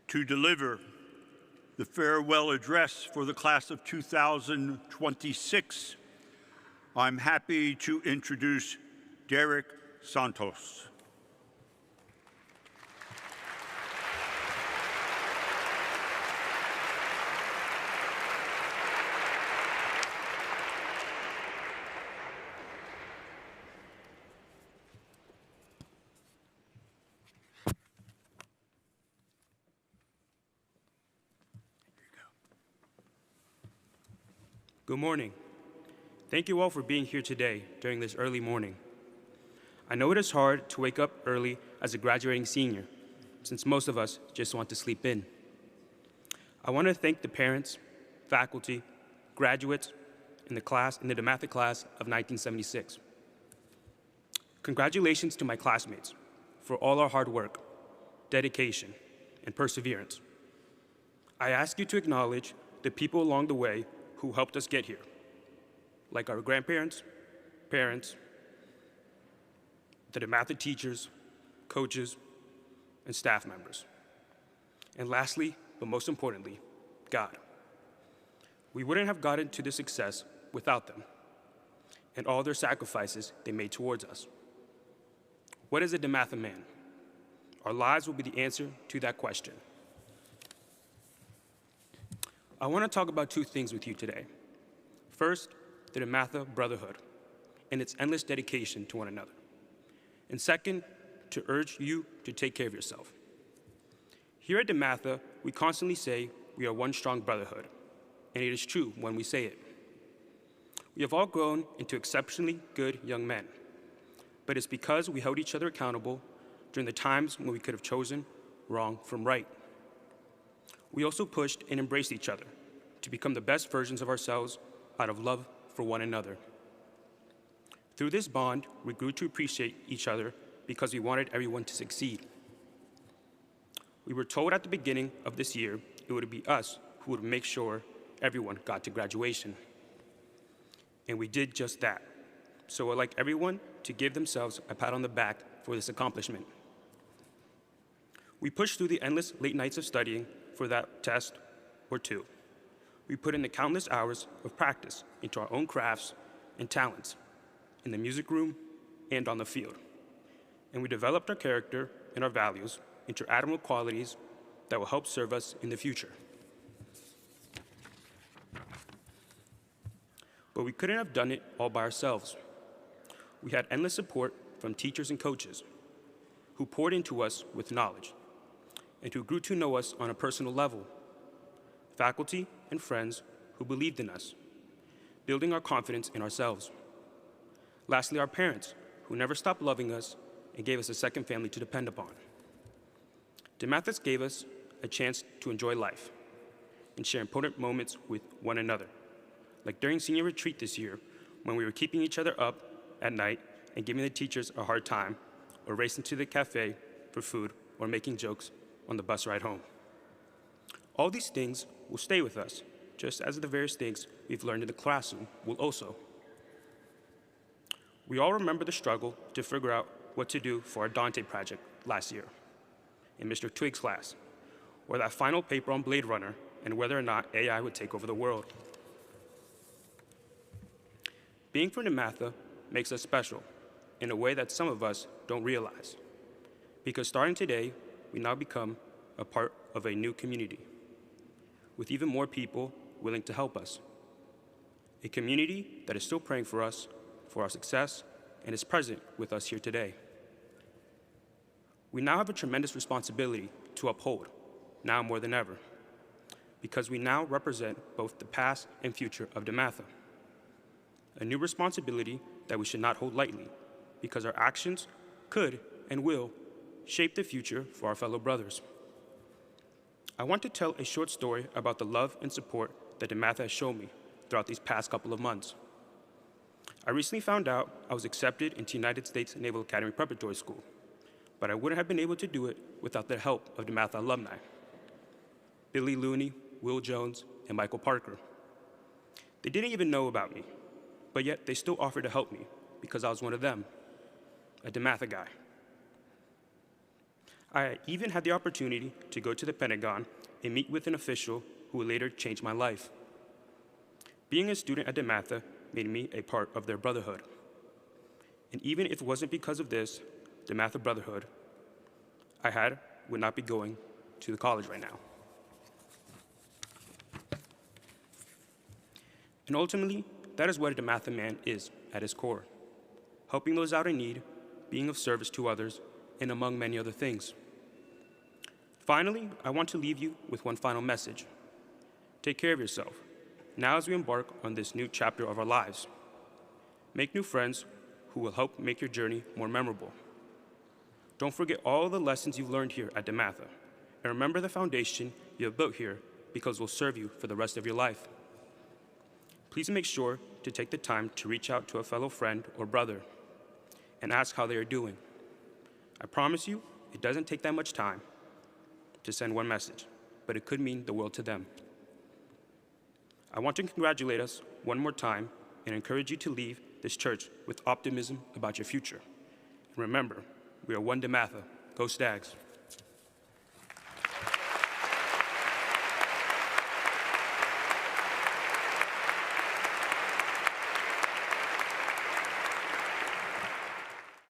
to deliver the farewell address for the class of 2026, I'm happy to introduce Derek Santos. Good morning. Thank you all for being here today during this early morning. I know it is hard to wake up early as a graduating senior, since most of us just want to sleep in. I want to thank the parents, faculty, graduates in the DeMatha class of 1976. Congratulations to my classmates for all our hard work, dedication, and perseverance. I ask you to acknowledge the people along the way who helped us get here, like our grandparents, parents, the DeMatha teachers, coaches, and staff members. And lastly, but most importantly, God. We wouldn't have gotten to this success without them and all their sacrifices they made towards us. What is a DeMatha man? Our lives will be the answer to that question. I want to talk about two things with you today. First, the DeMatha Brotherhood and its endless dedication to one another. And second, to urge you to take care of yourself. Here at DeMatha, we constantly say we are one strong brotherhood, and it is true when we say it. We have all grown into exceptionally good young men, but it's because we held each other accountable during the times when we could have chosen wrong from right. We also pushed and embraced each other to become the best versions of ourselves out of love for one another. Through this bond, we grew to appreciate each other because we wanted everyone to succeed. We were told at the beginning of this year it would be us who would make sure everyone got to graduation. And we did just that. So I'd like everyone to give themselves a pat on the back for this accomplishment. We pushed through the endless late nights of studying for that test or two. We put in the countless hours of practice into our own crafts and talents in the music room and on the field. And we developed our character and our values into admirable qualities that will help serve us in the future. But we couldn't have done it all by ourselves. We had endless support from teachers and coaches who poured into us with knowledge and who grew to know us on a personal level, faculty and friends who believed in us, building our confidence in ourselves. Lastly, our parents, who never stopped loving us and gave us a second family to depend upon. DeMatha gave us a chance to enjoy life and share important moments with one another, like during senior retreat this year, when we were keeping each other up at night and giving the teachers a hard time, or racing to the cafe for food, or making jokes on the bus ride home. All these things will stay with us, just as the various things we've learned in the classroom will also. We all remember the struggle to figure out what to do for our Dante project last year in Mr. Twig's class, or that final paper on Blade Runner and whether or not AI would take over the world. Being from DeMatha makes us special in a way that some of us don't realize, because starting today, we now become a part of a new community with even more people willing to help us. A community that is still praying for us, for our success, and is present with us here today. We now have a tremendous responsibility to uphold, now more than ever, because we now represent both the past and future of DeMatha. A new responsibility that we should not hold lightly, because our actions could and will shape the future for our fellow brothers. I want to tell a short story about the love and support that DeMatha has shown me throughout these past couple of months. I recently found out I was accepted into United States Naval Academy Preparatory School, but I wouldn't have been able to do it without the help of DeMatha alumni, Billy Looney, Will Jones, and Michael Parker. They didn't even know about me, but yet they still offered to help me because I was one of them, a DeMatha guy. I even had the opportunity to go to the Pentagon and meet with an official who would later change my life. Being a student at DeMatha made me a part of their brotherhood. And even if it wasn't because of this, DeMatha brotherhood, would not be going to the college right now. And ultimately, that is what a DeMatha man is at his core: helping those out in need, being of service to others, and among many other things. Finally, I want to leave you with one final message. Take care of yourself, now as we embark on this new chapter of our lives. Make new friends who will help make your journey more memorable. Don't forget all the lessons you've learned here at DeMatha, and remember the foundation you have built here, because it will serve you for the rest of your life. Please make sure to take the time to reach out to a fellow friend or brother and ask how they are doing. I promise you, it doesn't take that much time to send one message, but it could mean the world to them. I want to congratulate us one more time and encourage you to leave this church with optimism about your future. And remember, we are one DeMatha. Go Stags.